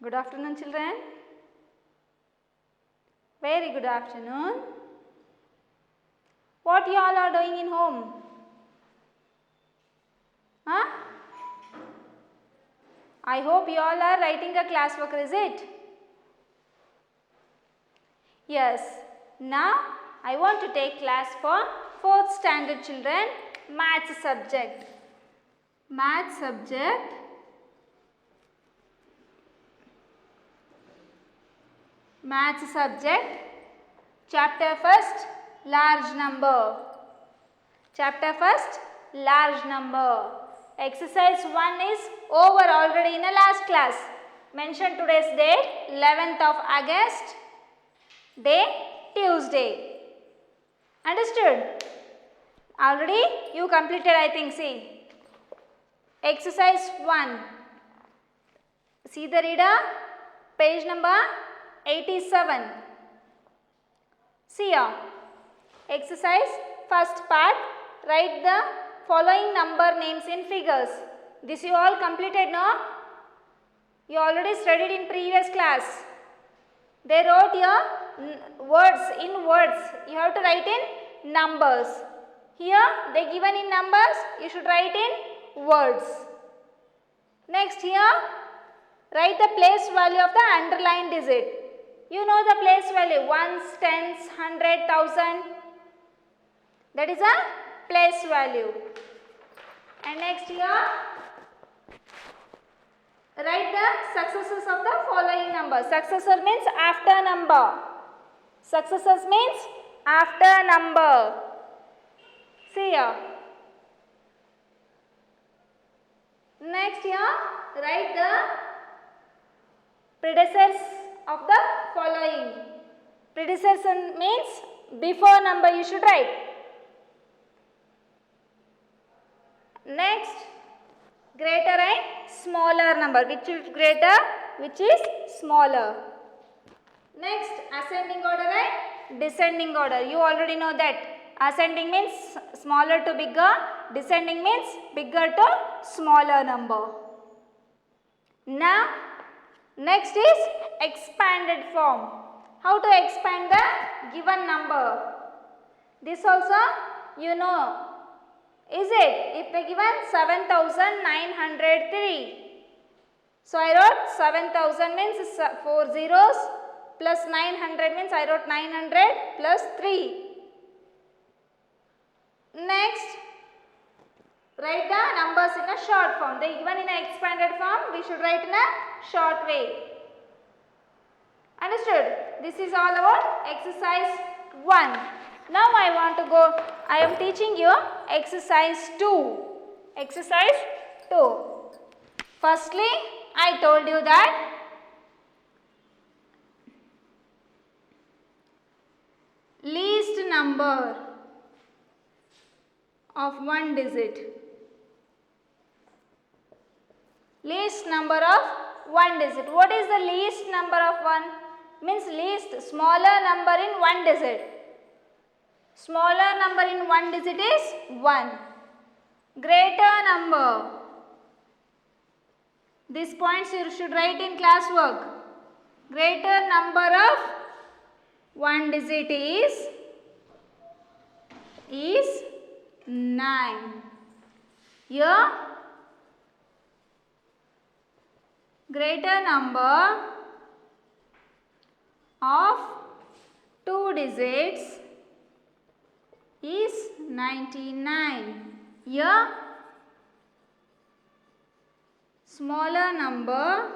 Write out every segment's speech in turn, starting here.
Good afternoon, children. Very good afternoon. What you all are doing in home? Huh? I hope you all are writing a classwork, is it? Yes. Now I want to take class for 4th standard children, maths subject. Maths subject. Maths subject. Chapter first, large number. Chapter first, large number. Exercise 1 is over already in the last class. Mention today's date, 11th of August, day Tuesday. Understood? Already you completed, I think, see. Exercise 1. See the reader? Page number 87. See here. Exercise first part. Write the following number names in figures. This you all completed, no? You already studied in previous class. They wrote here words in words. You have to write in numbers. Here they given in numbers. You should write in words. Next here, write the place value of the underlined digit. You know the place value, ones, tens, 100, 1000. That is a place value. And next here, write the successors of the following number. Successor means after number. Successors means after number. See here. Next here, write the predecessors of the following. Predecessor means before number you should write. Next, greater and smaller number. Which is greater, which is smaller. Next, ascending order and descending order. You already know that. Ascending means smaller to bigger. Descending means bigger to smaller number. Now, next is expanded form. How to expand the given number? This also you know. Is it? If they given 7,903. So I wrote 7,000 means 4 zeros plus 900 means I wrote 900 plus 3. Next, write the numbers in a short form. They given in an expanded form, we should write in a short way. Understood? This is all about exercise 1. Now I am teaching you exercise 2. Exercise 2. Firstly, I told you that least number of one digit. Least number of one digit. What is the least number of one? Means least, smaller number in one digit. Smaller number in one digit is 1. Greater number. These points you should write in classwork. Greater number of one digit is 9. Here, greater number of two digits is 99. Here, smaller number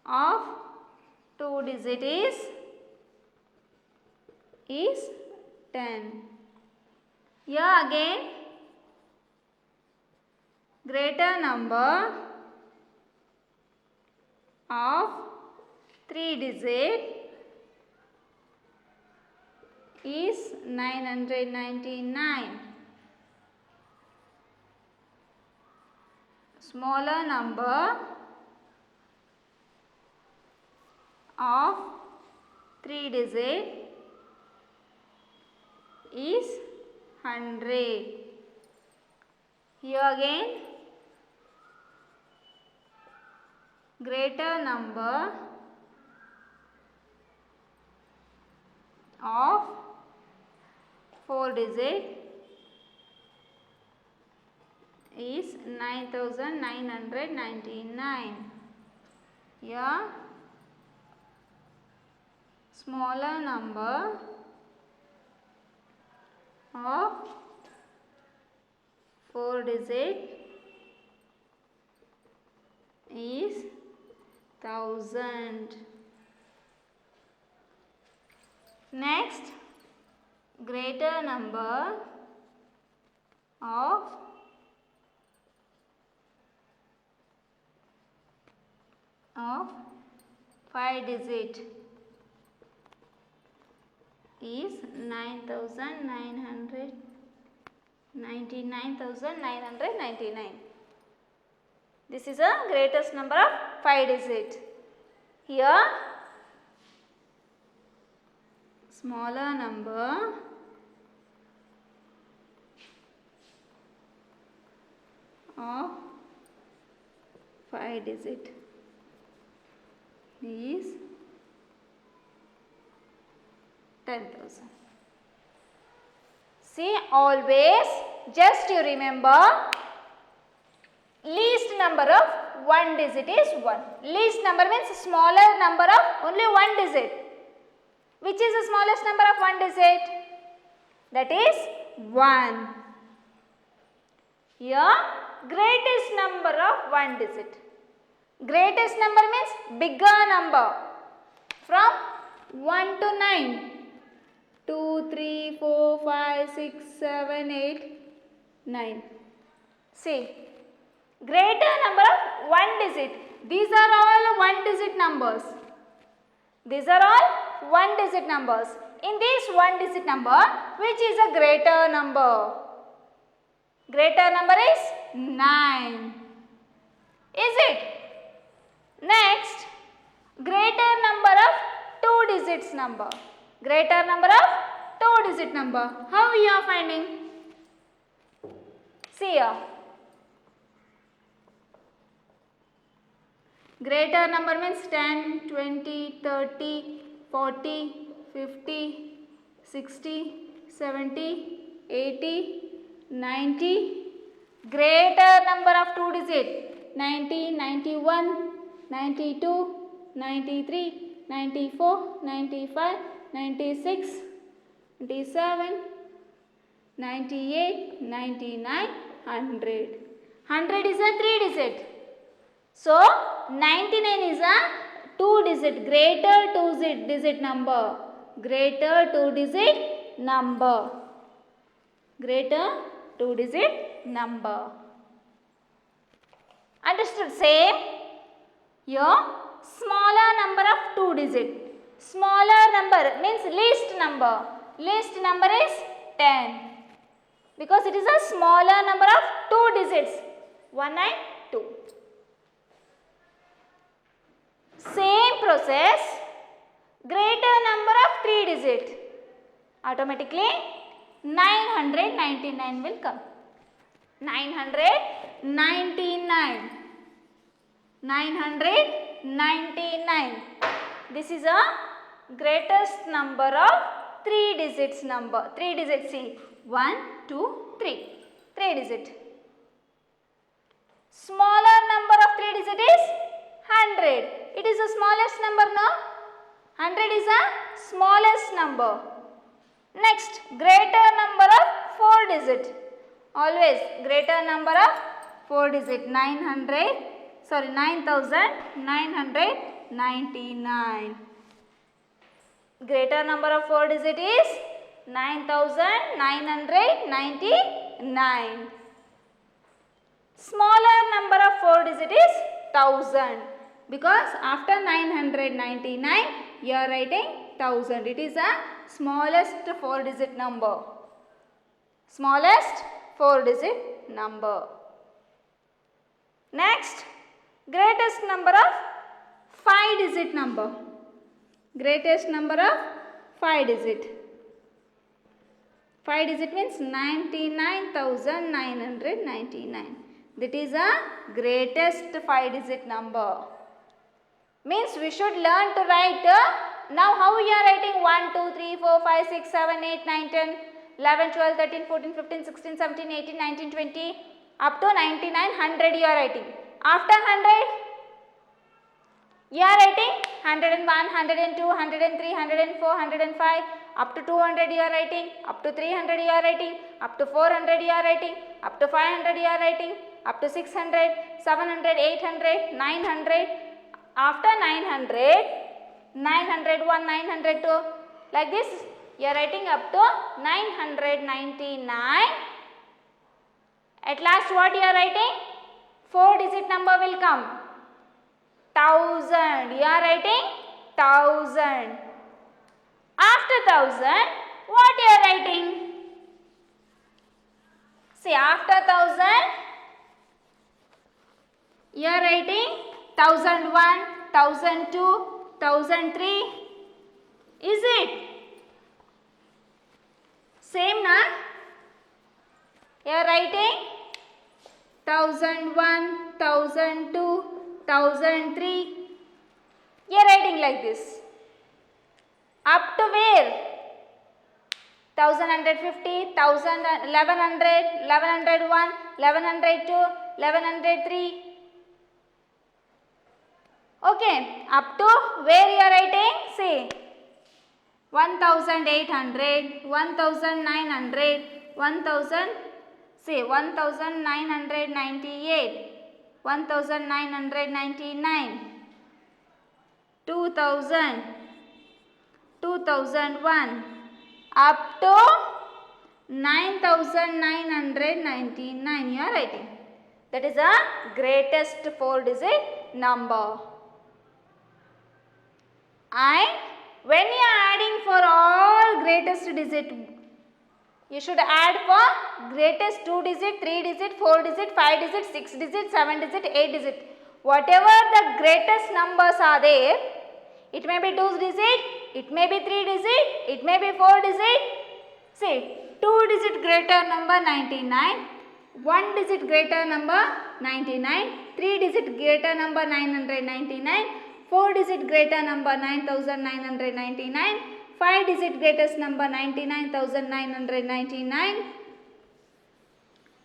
of two digits is 10. Here again, greater number of 3 digits is 999. Smaller number of 3 digits is 100. Here again, greater number of 4 digit is 9999. Here smaller number of 4 digit is 1000. Next, greater number of 5 digit is 99,999. This is a greatest number of 5 digit. Here smaller number of 5 digit is 10,000. See, always just you remember least number of one digit is 1. Least number means smaller number of only one digit. Which is the smallest number of one digit? That is 1. Here greatest number of one digit. Greatest number means bigger number from 1 to 9. 2, 3, 4, 5, 6, 7, 8, 9. See, greater number of one digit. These are all one digit numbers. These are all one digit numbers. In this one digit number, which is a greater number? Greater number is 9. Is it? Next, greater number of two digits number. Greater number of two digit number. How you are finding? See here. Greater number means 10, 20, 30, 40, 50, 60, 70, 80, 90. Greater number of two digit 90, 91, 92, 93, 94, 95, 96, 97, 98, 99, 100. 100 is a 3 digit. So, 99 is a 2 digit, greater 2 digit number. Greater 2 digit number. Greater 2 digit number. Understood? Same. Here, smaller number of 2 digit. Smaller number means least number. Least number is 10. Because it is a smaller number of 2 digits. 1 and 2. Same process, greater number of 3 digit. Automatically 999 will come. 999. 999. This is a greatest number of 3 digits number. 3 digits, see. 1, 2, 3. 3 digit. Smaller number of 3 digit is 100. It is the smallest number, no? 100 is the smallest number. Next, greater number of 4 digit. Always greater number of 4 digit. 9,999. Greater number of 4 digit is 9,999. Smaller number of 4 digit is 1000. Because after 999 you are writing 1000. It is a smallest 4 digit number. Smallest 4 digit number. Next, greatest number of 5 digit number. Greatest number of 5 digit. 5 digit means 99,999. That is a greatest 5 digit number. Means we should learn to write. Now how we are writing 1, 2, 3, 4, 5, 6, 7, 8, 9, 10, 11, 12, 13, 14, 15, 16, 17, 18, 19, 20 up to 99, 100 you are writing. After 100 you are writing 101, 102, 103, 104, 105 up to 200 you are writing, up to 300 you are writing, up to 400 you are writing, up to 500 you are writing, up to 600, 700, 800, 900. After 900, 901, 902 like this you are writing up to 999. At last what you are writing? 4 digit number will come. 1000. You are writing 1000. After 1000, what you are writing? See, after 1000, you are writing 1001, 1002, 1003. Is it? Same, na? You are writing 1001, 1002, 1003. You are writing like this. Up to where? 1150, 1100, 1101, 1102, 1103. Okay, up to where you are writing? See, 1800, 1900, 1000, see 1998, 1999, 2000, 2001 up to 9999 you are writing. That is the greatest 4 digit number. And when you are adding for all greatest digit, you should add for greatest 2 digit, 3 digit, 4 digit, 5 digit, 6 digit, 7 digit, 8 digit. Whatever the greatest numbers are there, it may be 2 digit, it may be 3 digit, it may be 4 digit. See, 2 digit greater number 99, 1 digit greater number 99, 3 digit greater number 999, 4 digit greater number 9999, 5 digit greatest number 99999.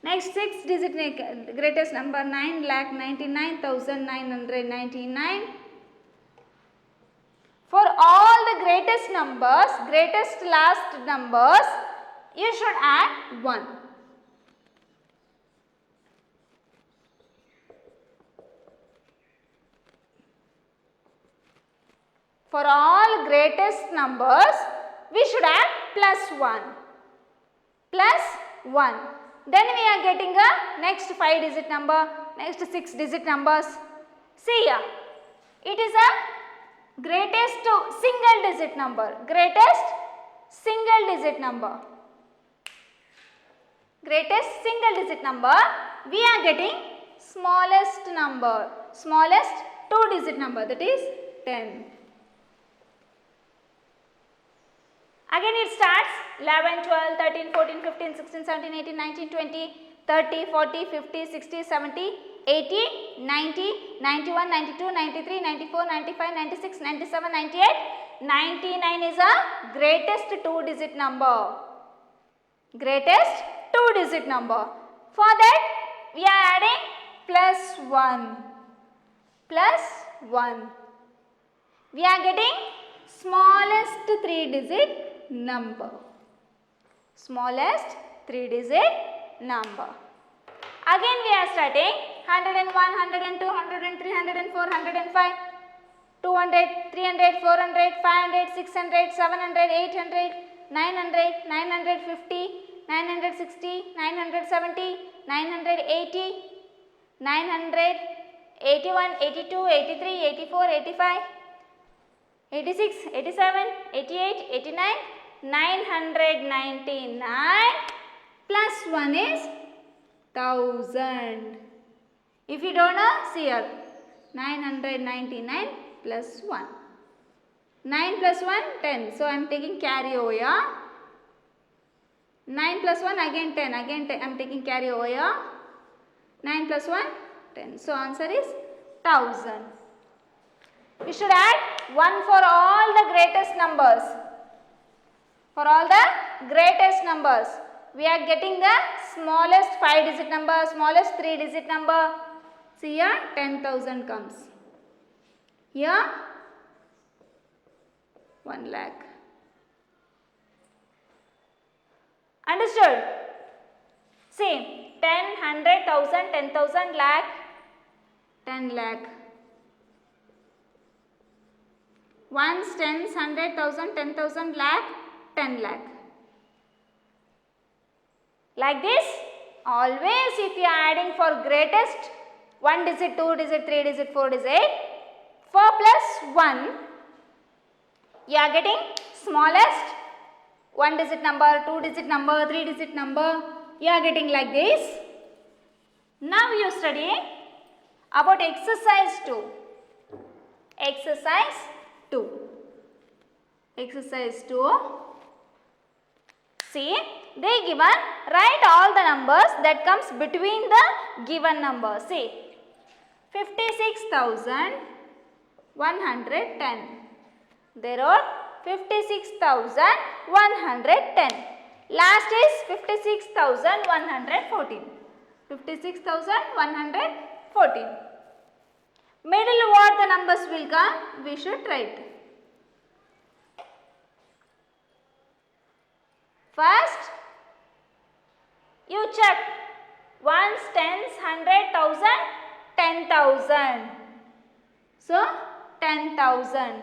Next 6 digit greatest number 9,99,999. For all the greatest numbers, greatest last numbers, you should add 1. For all greatest numbers, we should add +1. +1. Then we are getting a next 5 digit number, next 6 digit numbers. See here, it is a greatest single digit number, greatest single digit number. Greatest single digit number, we are getting smallest number, smallest 2 digit number, that is 10. Again it starts 11, 12, 13, 14, 15, 16, 17, 18, 19, 20, 30, 40, 50, 60, 70, 80, 90, 91, 92, 93, 94, 95, 96, 97, 98, 99 is a greatest 2 digit number. Greatest 2 digit number. For that we are adding +1. +1. We are getting smallest 3 digit number. Smallest 3 digit number. Again we are starting 101, 102, 103, 104, 105, 200, 300, 400, 500, 600, 700, 800, 900, 950, 960, 970, 980, 900, 81, 82, 83, 84, 85, 86, 87, 88, 89, 999 +1 is 1000. If you don't know, see here, 999 +1. 9 + 1, 10. So I am taking carry over here. 9 + 1, again 10. Again I am taking carry over here. 9 + 1, 10. So answer is 1000. We should add 1 for all the greatest numbers. For all the greatest numbers. We are getting the smallest 5-digit number, smallest 3-digit number. See here 10,000 comes. Here 1 lakh. Understood? See 10, 100, 1000, 10,000, lakh, 10 lakh. Ones, tens, 100,000, 10,000, lakh, 10 lakh. Like this, always if you are adding for greatest 1 digit, 2 digit, 3 digit, 4 digit, 4 plus 1, you are getting smallest 1 digit number, 2 digit number, 3 digit number, you are getting like this. Now you study about exercise 2. Exercise 2. Exercise 2. See, they given, write all the numbers that comes between the given numbers. See, 56,110. There are 56,110. Last is 56,114. 56,114. Middle what the numbers will come, we should write. First, you check ones, tens, 100,000, 10,000. So, 10,000.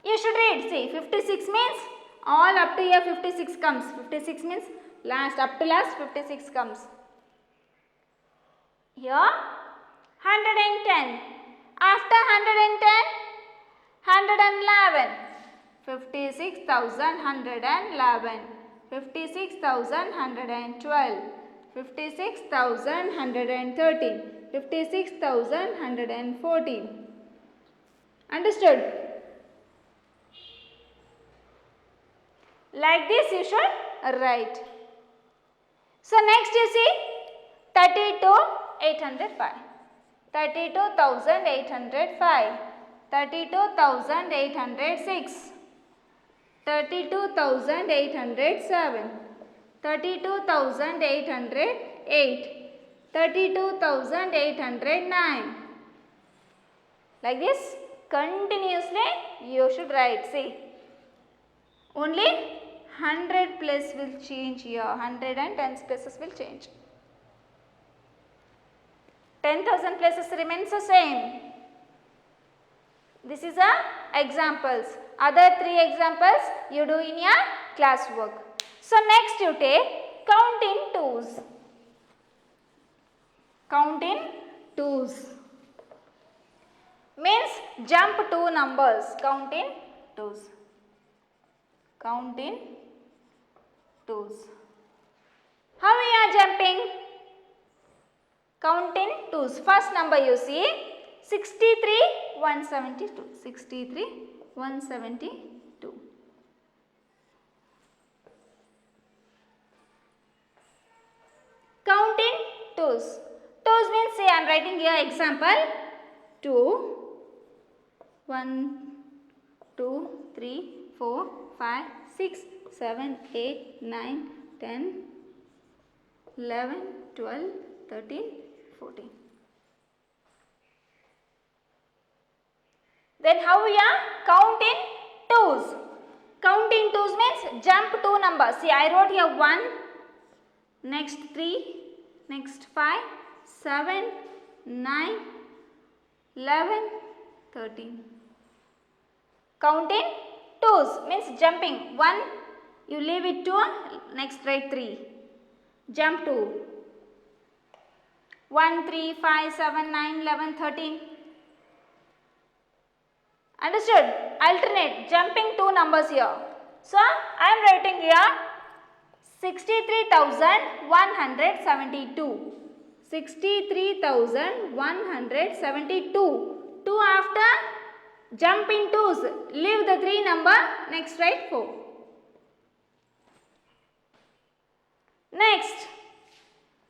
You should read. See, 56 means all up to here 56 comes. 56 means last, up to last 56 comes. Here, 110. After 110, 111. 56,111, 56,112, 56,113, 56,114. Understood? Like this you should write. So next you see 32,805, 32,805, 32,806. 32,807, 32,808, 32,809. Like this, continuously you should write. See, only 100 place will change here, 110 places will change. 10,000 places remains the same. This is a examples. Other 3 examples you do in your classwork. So next you take count in twos. Count in twos. Means jump 2 numbers. Count in twos. Count in twos. How we are jumping? Count in twos. First number you see 63,172. 63,172. Count in twos. Twos means, say I am writing here example 2, 1, 2, 3, 4, 5, 6, 7, 8, 9, 10, 11, 12, 13, 14. Then how we are count in twos? Count in twos means jump 2 numbers. See, I wrote here 1, next 3, next 5, 7, 9, 11, 13. Count in twos means jumping. 1, you leave it 2, next write 3. Jump 2. 1, 3, 5, 7, 9, 11, 13. Understood? Alternate, jumping 2 numbers here. So, I am writing here 63,172. 63,172. 2 after jump in twos. Leave the 3 number. Next write 4. Next,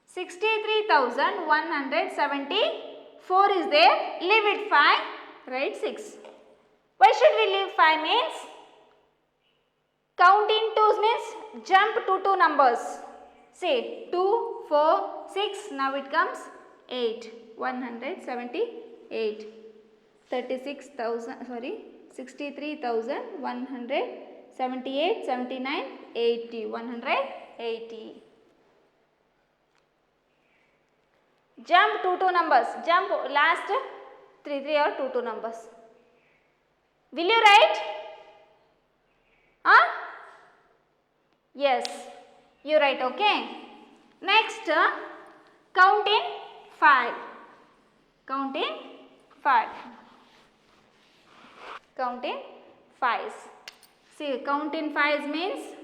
63,174. 4 is there, leave it 5, write 6. Why should we leave 5 means? Count in 2s means jump to 2 numbers. Say 2, 4, 6, now it comes 8, 178, 36,000, sorry, 63,178, 79, 80, 180. Jump 2 numbers, jump last 3 or 2 numbers. Will you write? Huh? Yes, you write, okay. Next, count in 5. Count in 5. Count in 5s. See, count in 5s means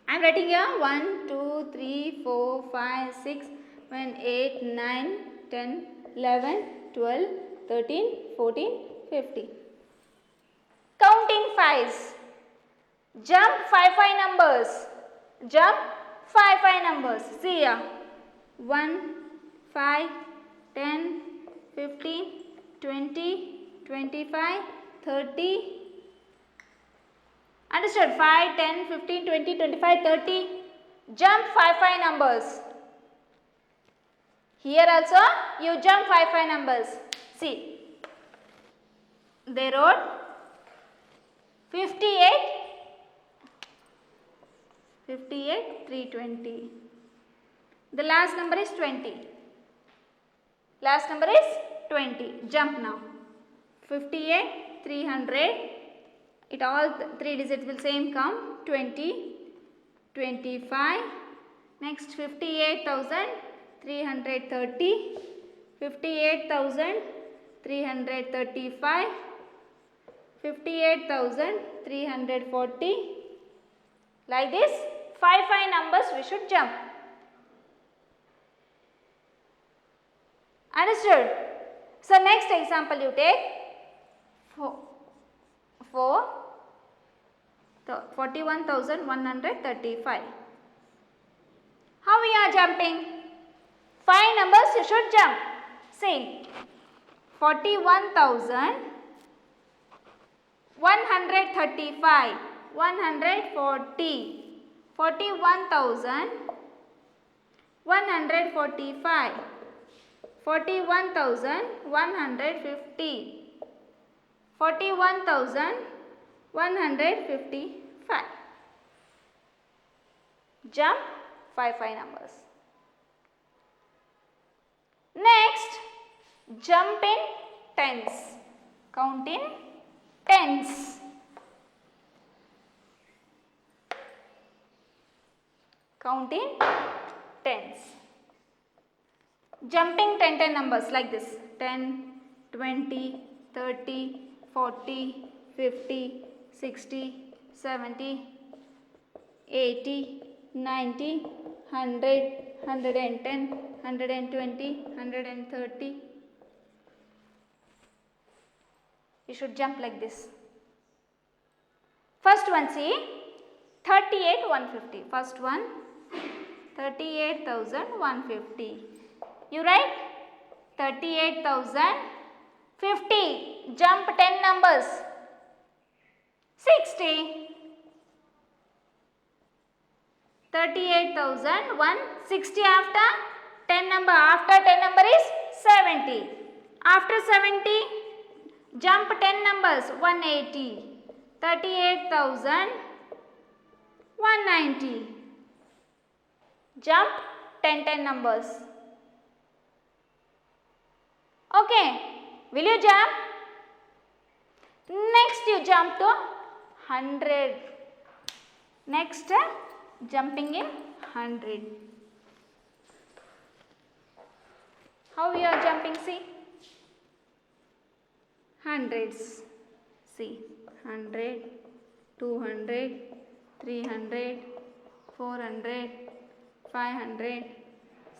I am writing here 1, 2, 3, 4, 5, 6, 7, 8, 9, 10, 11, 12, 13, 14, 15. Count in 5s. Jump 5 numbers. Jump 5 numbers. See here. 1, 5, 10, 15, 20, 25, 30. Understood? 5, 10, 15, 20, 25, 30. Jump 5 numbers. Here also you jump 5 numbers. See. They wrote 58, 320. The last number is 20. Last number is 20. Jump now. 58, 300. It all 3 digits will same come. 20, 25. Next 58,330. 58,335. 58,340. Like this 5 numbers we should jump. Understood? So next example you take 41,135. How we are jumping? 5 numbers you should jump. See, 41,135, 140, 41,145, 41,150, 41,155. Jump 5 numbers. Next, jump in tens. Count in tens. Count in tens. Jumping 10 numbers like this. 10, 20, 30, 40, 50, 60, 70, 80, 90, 100, 110, 120, 130. You should jump like this. First one, see, 38,150. First one, 38,150. You write 38,050. Jump 10 numbers. 60. 38,160 after 10 number. After 10 number is 70. After 70, jump 10 numbers. 180. 38,190. Jump 10 numbers. Okay. Will you jump? Next you jump to 100. Next jumping in 100. How you are jumping? See. Hundreds. See. 100, 200, 300, 400, 500,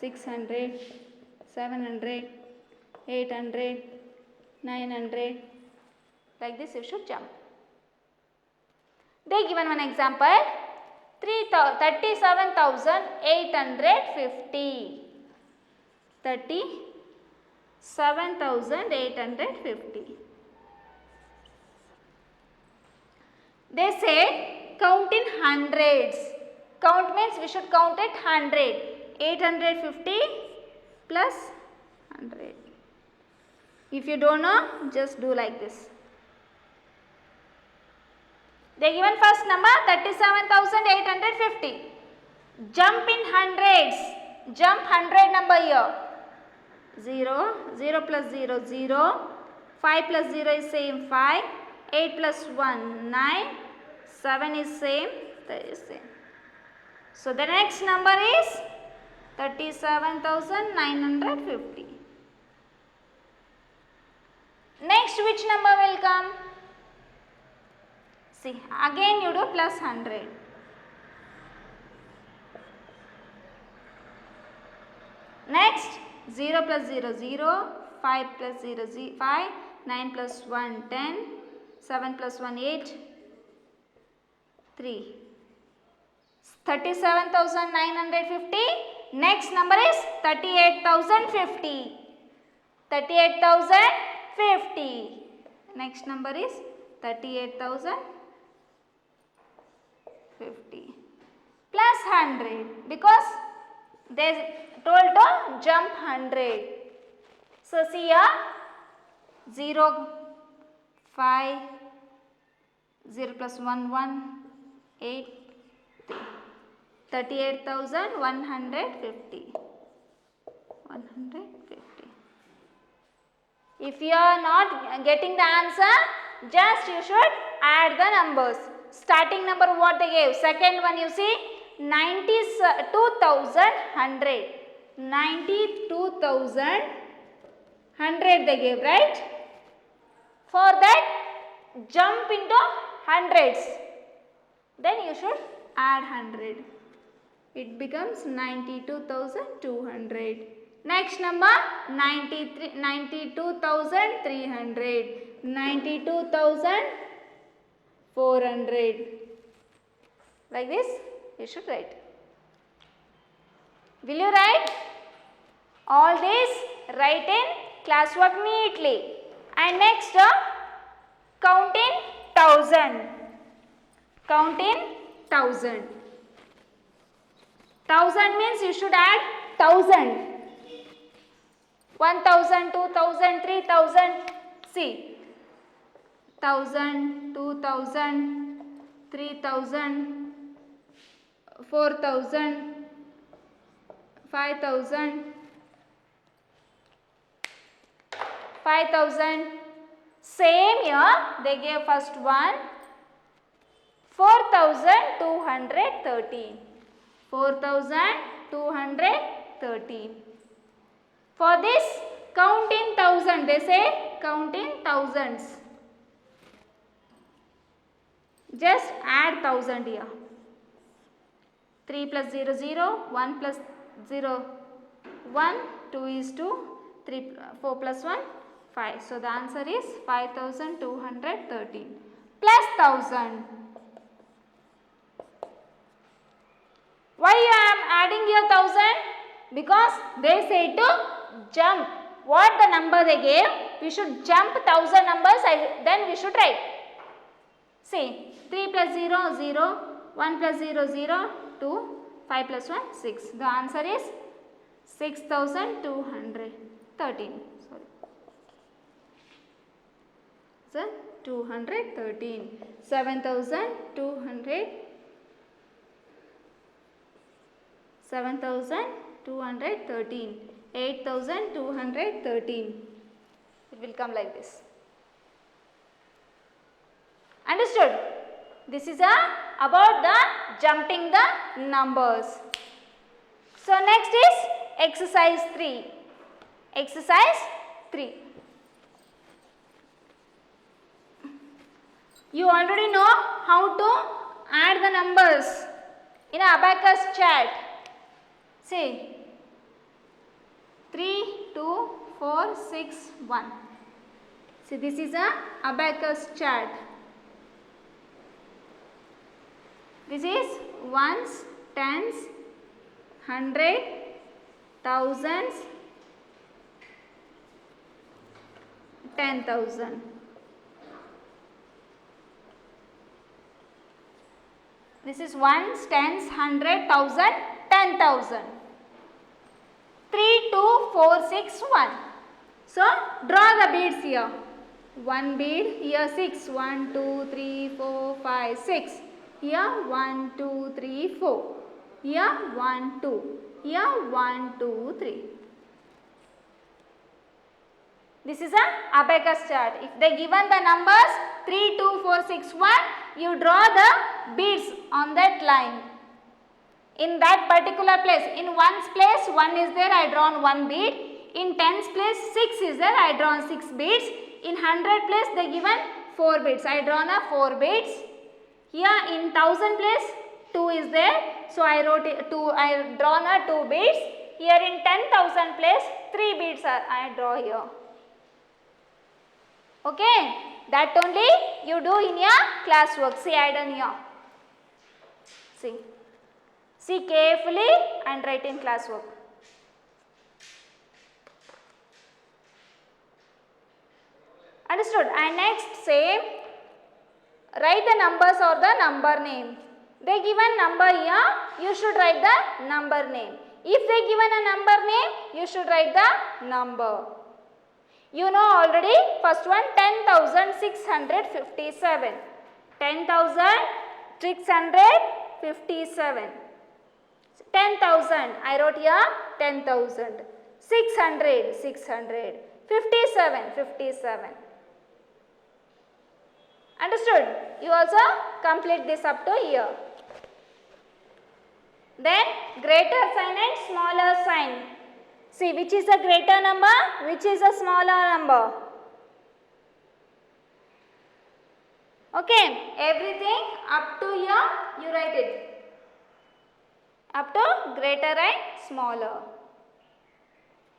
600, 700, 800, 900. Like this you should jump. They given one example. 37,850. 37,850. They said count in hundreds. Count means we should count at 100. 850 plus 100. If you don't know, just do like this. They given first number 37,850. Jump in hundreds. Jump 100 number here. 0, 0 plus 0, 0. 5 plus 0 is same 5. 8 plus 1, 9. 7 is same, that is same. So the next number is 37,950. Next which number will come? See, again you do plus 100. Next 0 plus 0, 0. 5 plus 0, 5. 9 plus 1, 10. 7 plus 1, 8. 3. 37,950. Next number is 38,050. 38,050. Next number is 38,050 plus 100 because they told to jump 100. So see here 0, 5, 0 plus 1, 1, 8, 3. 38,150. 150. If you are not getting the answer, just you should add the numbers. Starting number what they gave? Second one you see 92,100. 92,100 they gave, right? For that jump into hundreds. Then you should add 100. It becomes 92,200. Next number 92,300. 92,400. Like this you should write. Will you write? All this write in classwork neatly. And next count in 1000. Count in 1000. 1000 means you should add 1000. 1,000, 2,000, 3,000. See. 1,000, 2,000, 3,000, 4,000, 5,000, 5,000. Same here they gave first one 4,213. 4,213. For this count in 1000. They say count in thousands. Just add 1000 here. 3 plus 0, 0. 1 plus 0, 1. 2 is 2. 3, 4 plus 1, 5. So the answer is 5,213 plus 1000. Why I am adding here 1000? Because they say to jump. What the number they gave? We should jump 1000 numbers. Then we should write. See, 3 plus 0, 0. 1 plus 0, 0. 2. 5 plus 1, 6. The answer is 6,213. Sorry. So 213. 7,200. 7,213. 8,213. It will come like this. Understood? This is about the jumping the numbers. So next is exercise 3. Exercise 3. You already know how to add the numbers in abacus chart. See, 3, 2, 4, 6, 1. See, this is a abacus chart. This is ones, tens, hundred, thousands, 10,000. This is ones, tens, 100, 1000, 10,000. 3, 2, 4, 6, 1. So, draw the beads here. One bead, here 6, 1, 2, 3, 4, 5, 6. Here 1, 2, 3, 4. Here 1, 2. Here 1, 2, 3. This is a abacus chart. If they given the numbers 3, 2, 4, 6, 1, you draw the beads on that line. In that particular place, in ones place 1 is there, I drawn 1 bead. In tens place 6 is there, I drawn 6 beads. In 100 place they given 4 beads, I drawn a 4 beads. Here in 1000 place 2 is there, so I wrote it 2, I drawn a 2 beads. Here in 10,000 place 3 beads I draw here. Okay, that only you do in your classwork. See, I done here. See carefully and write in classwork. Understood? And next say, write the numbers or the number name. They given number here, you should write the number name. If they given a number name, you should write the number. You know already, first one 10,657. 10,657. 10,000, I wrote here 10,000. 600, 600. 57, 57. Understood? You also complete this up to here. Then greater sign and smaller sign. See which is a greater number, which is a smaller number. Okay, everything up to here you write it. Up to greater and smaller.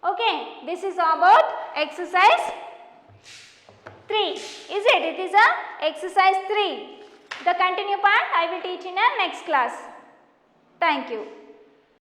Okay, this is about exercise 3. Is it? It is a exercise 3. The continue part I will teach in a next class. Thank you.